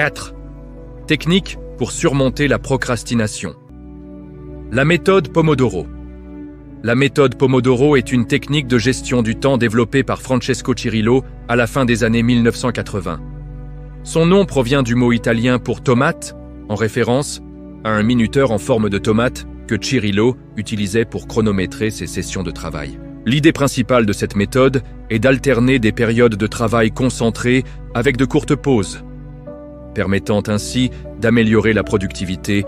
4. Technique pour surmonter la procrastination. La méthode Pomodoro. La méthode Pomodoro est une technique de gestion du temps développée par Francesco Cirillo à la fin des années 1980. Son nom provient du mot italien pour tomate, en référence à un minuteur en forme de tomate que Cirillo utilisait pour chronométrer ses sessions de travail. L'idée principale de cette méthode est d'alterner des périodes de travail concentrées avec de courtes pauses, permettant ainsi d'améliorer la productivité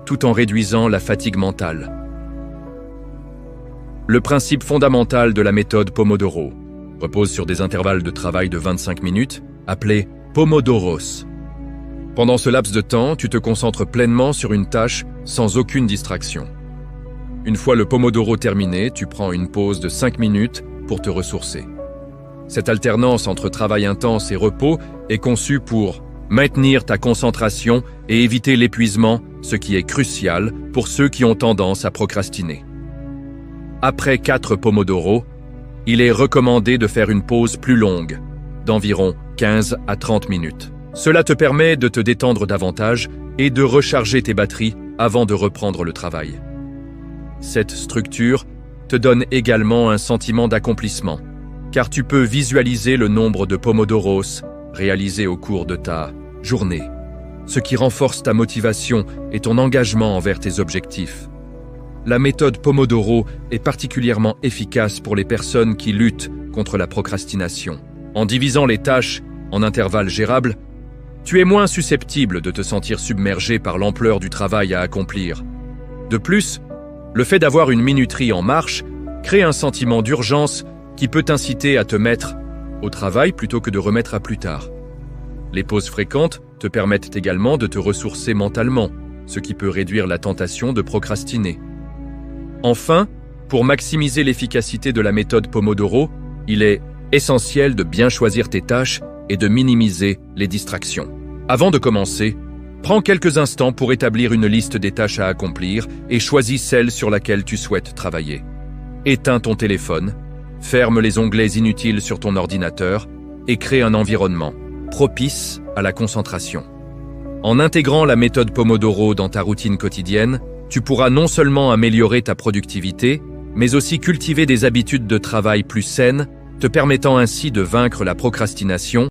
tout en réduisant la fatigue mentale. Le principe fondamental de la méthode Pomodoro repose sur des intervalles de travail de 25 minutes, appelés Pomodoros. Pendant ce laps de temps, tu te concentres pleinement sur une tâche sans aucune distraction. Une fois le Pomodoro terminé, tu prends une pause de 5 minutes pour te ressourcer. Cette alternance entre travail intense et repos est conçue pour maintenir ta concentration et éviter l'épuisement, ce qui est crucial pour ceux qui ont tendance à procrastiner. Après 4 Pomodoro, il est recommandé de faire une pause plus longue, d'environ 15 à 30 minutes. Cela te permet de te détendre davantage et de recharger tes batteries avant de reprendre le travail. Cette structure te donne également un sentiment d'accomplissement, car tu peux visualiser le nombre de Pomodoros réalisés au cours de ta journée, ce qui renforce ta motivation et ton engagement envers tes objectifs. La méthode Pomodoro est particulièrement efficace pour les personnes qui luttent contre la procrastination. En divisant les tâches en intervalles gérables, tu es moins susceptible de te sentir submergé par l'ampleur du travail à accomplir. De plus, le fait d'avoir une minuterie en marche crée un sentiment d'urgence qui peut t'inciter à te mettre au travail plutôt que de remettre à plus tard. Les pauses fréquentes te permettent également de te ressourcer mentalement, ce qui peut réduire la tentation de procrastiner. Enfin, pour maximiser l'efficacité de la méthode Pomodoro, il est essentiel de bien choisir tes tâches et de minimiser les distractions. Avant de commencer, prends quelques instants pour établir une liste des tâches à accomplir et choisis celle sur laquelle tu souhaites travailler. Éteins ton téléphone, ferme les onglets inutiles sur ton ordinateur et crée un environnement propice à la concentration. En intégrant la méthode Pomodoro dans ta routine quotidienne, tu pourras non seulement améliorer ta productivité, mais aussi cultiver des habitudes de travail plus saines, te permettant ainsi de vaincre la procrastination